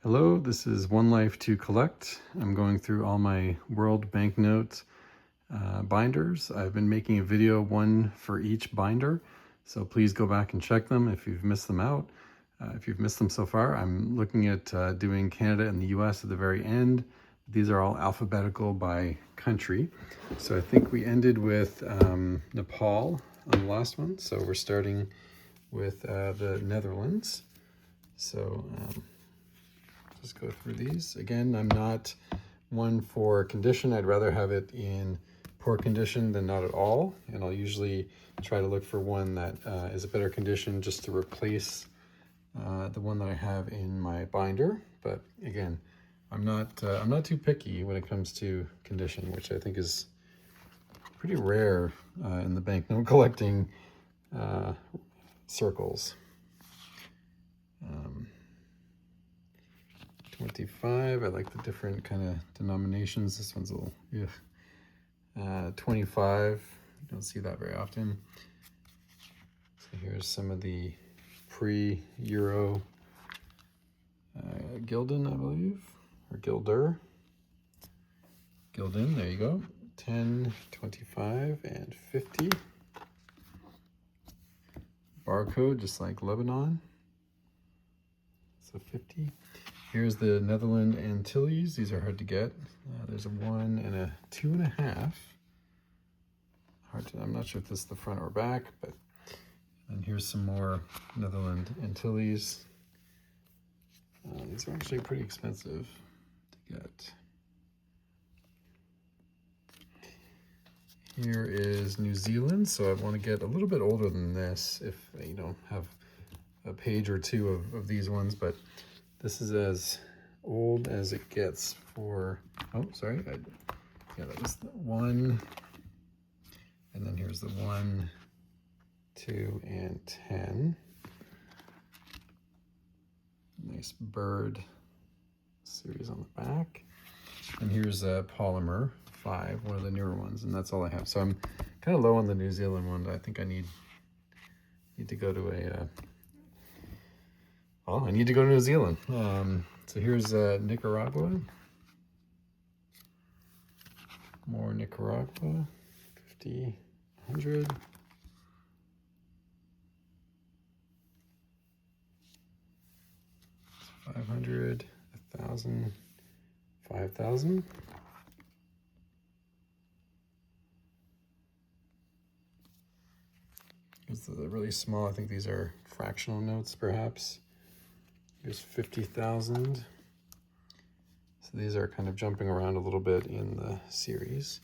Hello, this is One Life to Collect. I'm going through all my world banknote binders. I've been making a video, one for each binder, so please go back and check them if you've missed them out. If you've missed them so far, I'm looking at doing Canada and the US at the very end. These are all alphabetical by country. So I think we ended with Nepal on the last one, so we're starting with the Netherlands. So just go through these. Again, I'm not one for condition. I'd rather have it in poor condition than not at all. And I'll usually try to look for one that is a better condition just to replace the one that I have in my binder. But again, I'm not too picky when it comes to condition, which I think is pretty rare in the banknote collecting circles. 25, I like the different kind of denominations. This one's a little, 25, you don't see that very often. So here's some of the pre-Euro Gilden, I believe, or Gilder. Gilden, there you go. 10, 25, and 50. Barcode, just like Lebanon. So 50. Here's the Netherlands and Antilles. These are hard to get. There's a 1 and a 2.5. Hard to, I'm not sure if this is the front or back, but and here's some more Netherlands and Antilles. These are actually pretty expensive to get. Here is New Zealand, so I want to get a little bit older than this if you don't have a page or two of these ones, but this is as old as it gets for, oh, sorry. Yeah, that was the 1. And then here's the 1, 2, and 10. Nice bird series on the back. And here's a Polymer 5, one of the newer ones, and that's all I have. So I'm kind of low on the New Zealand one. I think I need to go to a, well, I need to go to New Zealand. So here's Nicaragua. More Nicaragua. 50, 100. $500, 1,000, 5,000. Here's the really small, I think these are fractional notes perhaps. Here's 50,000. So these are kind of jumping around a little bit in the series.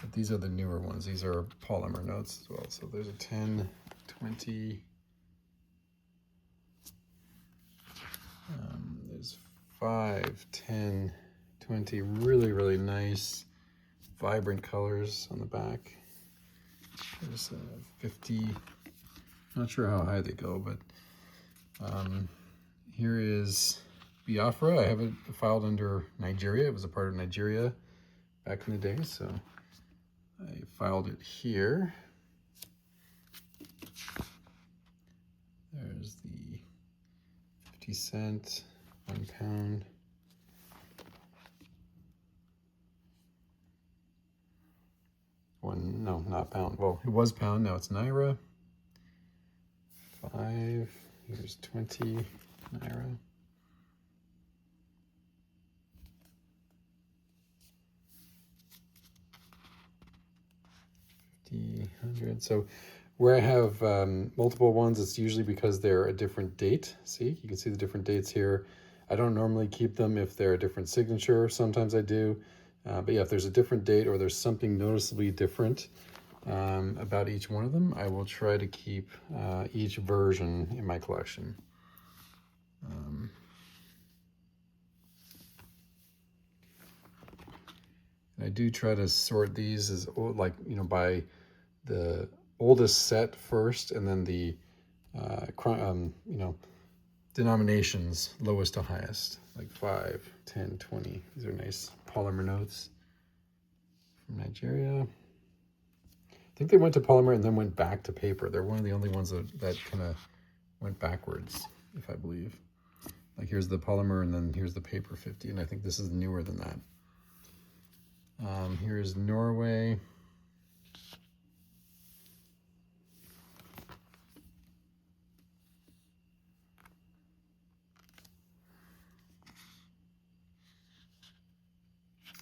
But these are the newer ones. These are polymer notes as well. So there's a 10, 20. There's 5, 10, 20. Really, really nice, vibrant colors on the back. There's 50. Not sure how high they go, but here is Biafra. I have it filed under Nigeria. It was a part of Nigeria back in the day, so I filed it here. There's the 50 cent, 1 pound. No, not pound. Well, it was pound, now it's Naira. 5, here's 20 Naira. 50, 100. So where I have multiple ones, it's usually because they're a different date. See, you can see the different dates here. I don't normally keep them if they're a different signature. Sometimes I do. But yeah, if there's a different date or there's something noticeably different about each one of them, I will try to keep each version in my collection. And I do try to sort these as, like, you know, by the oldest set first, and then the, you know, denominations lowest to highest, like 5, 10, 20. These are nice polymer notes from Nigeria. think they went to polymer and then went back to paper. They're one of the only ones that kind of went backwards, if I believe. Like here's the polymer and then here's the paper 50, and I think this is newer than that. Here's Norway.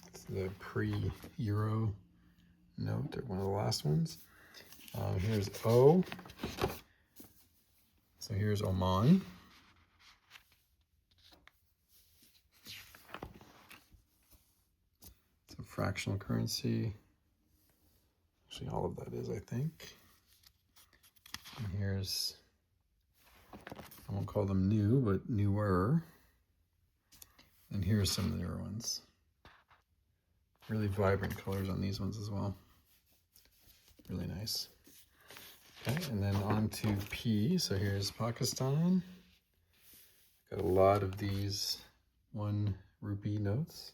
It's the pre-Euro note, or one of the last ones. Here's O. So here's Oman. It's a fractional currency. Actually, all of that is, I think. And here's, I won't call them new, but newer. And here's some of the newer ones. Really vibrant colors on these ones as well. Really nice. Okay, and then on to P. So here's Pakistan. Got a lot of these 1 rupee notes.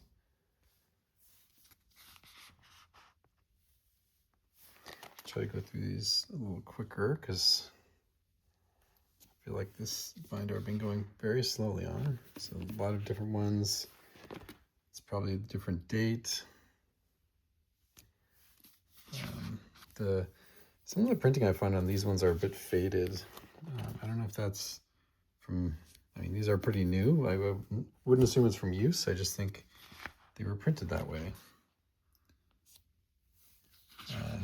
Try to go through these a little quicker because I feel like this binder I've been going very slowly on. So a lot of different ones. It's probably a different date. Some of the printing I find on these ones are a bit faded. I don't know if that's from, I mean, these are pretty new. I wouldn't assume it's from use. I just think they were printed that way.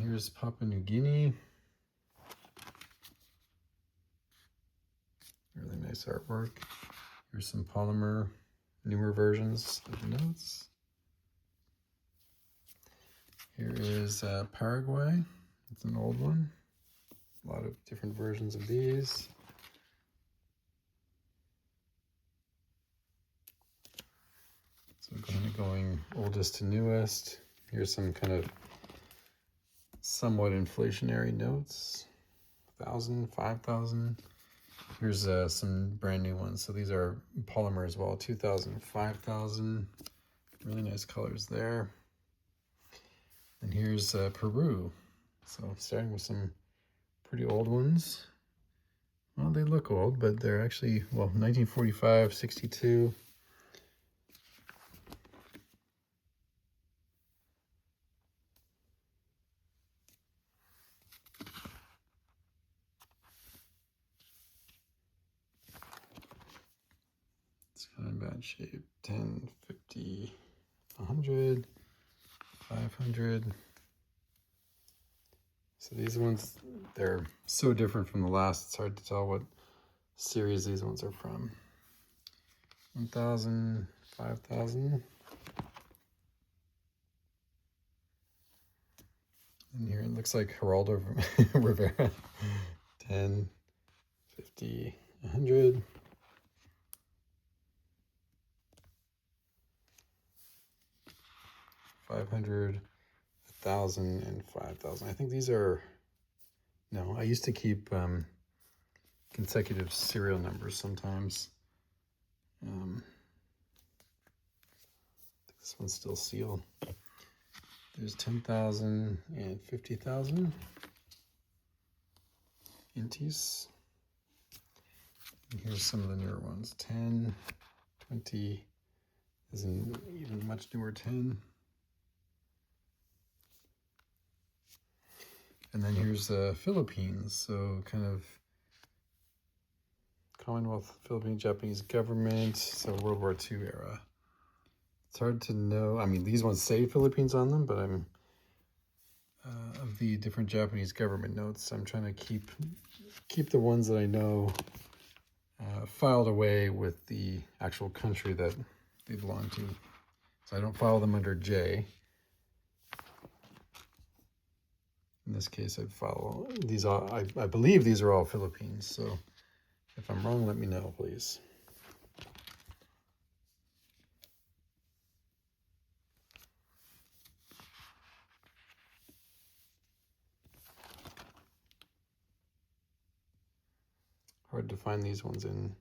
Here's Papua New Guinea. Really nice artwork. Here's some polymer, newer versions of the notes. Here is Paraguay. It's an old one. A lot of different versions of these. So kind of going oldest to newest. Here's some kind of somewhat inflationary notes. 1,000, 5,000. Here's some brand new ones. So these are polymer as well. 2,000, 5,000. Really nice colors there. And here's Peru. So starting with some pretty old ones. Well, they look old, but they're actually, well, 1945, 62. It's kind of in bad shape. 10, 50, 100, 500. So these ones, they're so different from the last, it's hard to tell what series these ones are from. 1,000, 5,000. And here it looks like Geraldo Rivera. 10, 50, 100. 500, 1,000, and 5,000. I think these are, no, I used to keep consecutive serial numbers sometimes. I think this one's still sealed. There's 10,000 and 50,000 inties. And here's some of the newer ones. 10, 20, is an even much newer 10. And then here's Philippines, so kind of Commonwealth, Philippine, Japanese government, so World War II era. It's hard to know. I mean, these ones say Philippines on them, but I'm of the different Japanese government notes, I'm trying to keep the ones that I know filed away with the actual country that they belong to. So I don't file them under J. In this case, I'd follow these all, I believe these are all Philippines, so if I'm wrong, let me know, please. Hard to find these ones in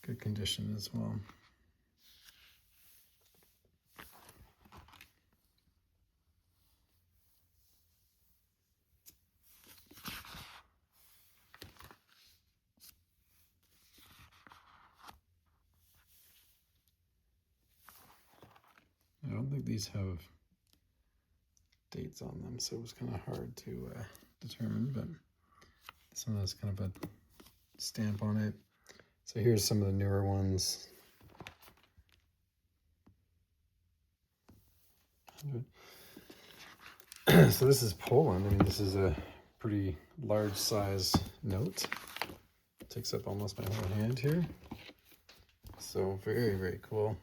good condition as well. don't think these have dates on them, so it was kind of hard to determine, but this one has kind of a stamp on it. So here's some of the newer ones. So this is Poland. I mean, this is a pretty large size note. It takes up almost my whole hand here. So very, very cool.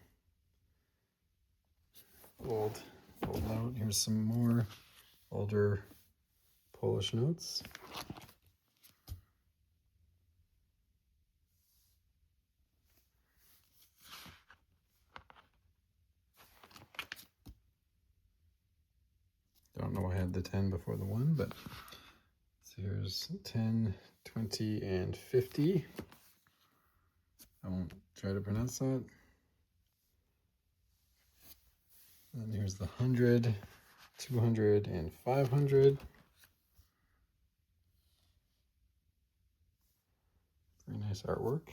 Old note. Here's some more older Polish notes. Don't know why I had the 10 before the 1, but so here's 10, 20, and 50. I won't try to pronounce that. And here's the 100, 200, and 500. Very nice artwork.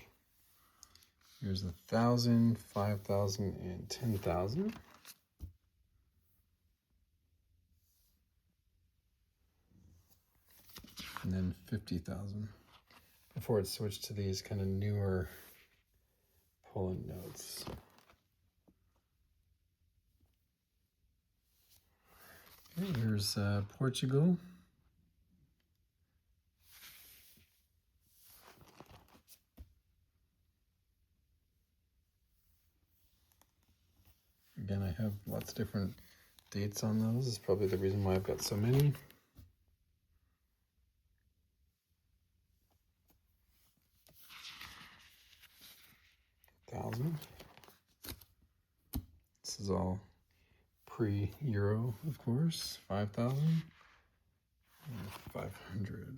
Here's 1,000, 5,000, and 10,000. And then 50,000 before it switched to these kind of newer Poland notes. Okay, here's Portugal. Again, I have lots of different dates on those. It's probably the reason why I've got so many. 1,000. This is all pre-Euro, of course. 5,000 and 500.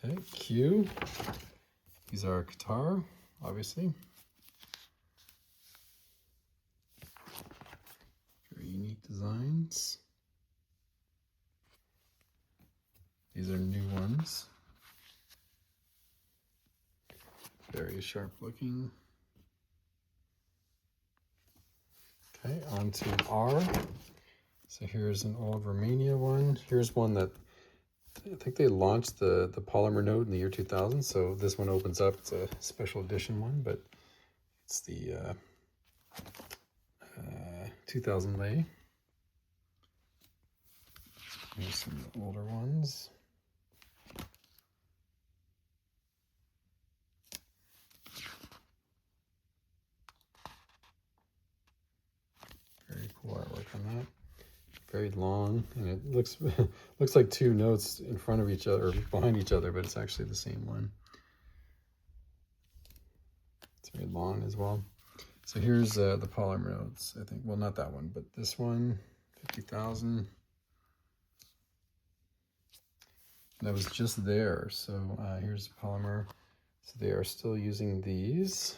Okay, Q. These are Qatar, obviously. Very unique designs. These are new ones. Very sharp looking. Okay, on to R. So here's an old Romania one. Here's one that I think they launched the polymer note in the year 2000. So this one opens up. It's a special edition one, but it's the 2000 lei. Here's some older ones. Very cool artwork on that. Very long, and it looks looks like two notes in front of each other or behind each other, but it's actually the same one. It's very long as well. So here's the polymer notes, I think. Well, not that one, but this one, 50,000. And I was just there, so here's polymer. So they are still using these.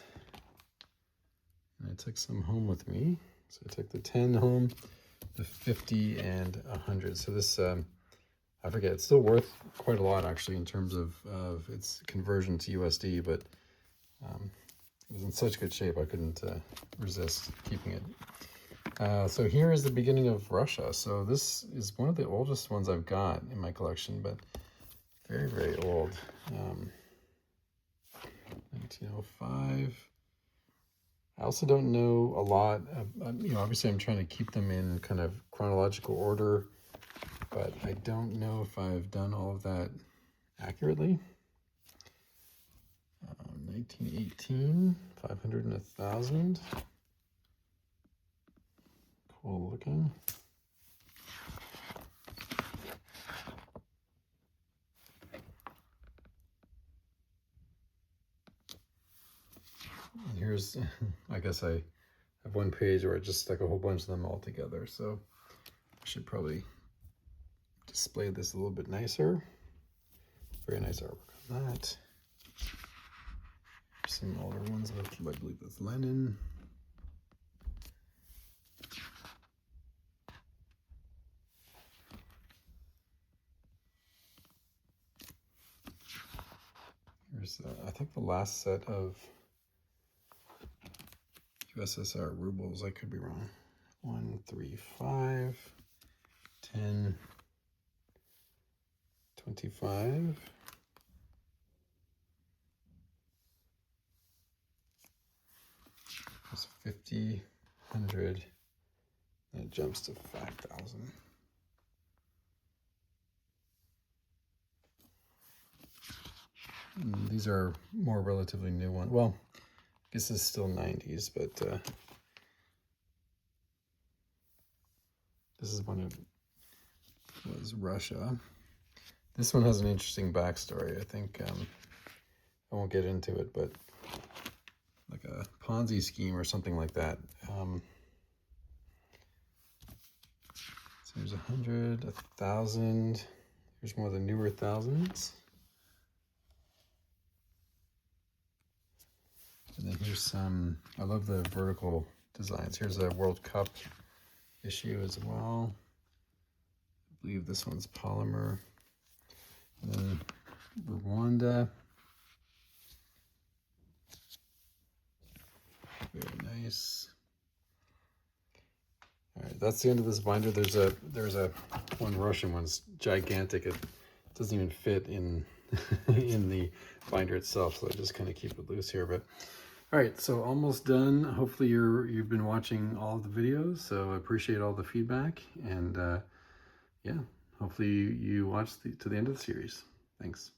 And I took some home with me. So I took the 10 home, the 50, and 100. So this, I forget, it's still worth quite a lot actually in terms of its conversion to USD, but it was in such good shape I couldn't resist keeping it. So here is the beginning of Russia. So this is one of the oldest ones I've got in my collection, but very, very old. 1905. I also don't know a lot. Obviously I'm trying to keep them in kind of chronological order, but I don't know if I've done all of that accurately. 1918, 500 and 1,000. Cool looking. And here's, I guess I have one page where I just stuck a whole bunch of them all together, so I should probably display this a little bit nicer. Very nice artwork on that. Some older ones with, I believe that's Lenin. Here's, I think the last set of USSR rubles, I could be wrong. 1, 3, 5, 10, 25. That's 50, 100, and it jumps to 5,000. These are more relatively new ones. Well, I guess this is still 90s, but this is when it was Russia. This one has an interesting backstory. I think I won't get into it, but like a Ponzi scheme or something like that. So there's 100, 1,000. Here's more of the newer thousands. And then here's some, I love the vertical designs. Here's a World Cup issue as well. I believe this one's polymer. And then Rwanda. Very nice. All right, that's the end of this binder. There's a one Russian one's gigantic. It doesn't even fit in in the binder itself, so I just kind of keep it loose here. But all right, so almost done. Hopefully you've been watching all of the videos, so I appreciate all the feedback, and yeah, hopefully you watch to the end of the series. Thanks.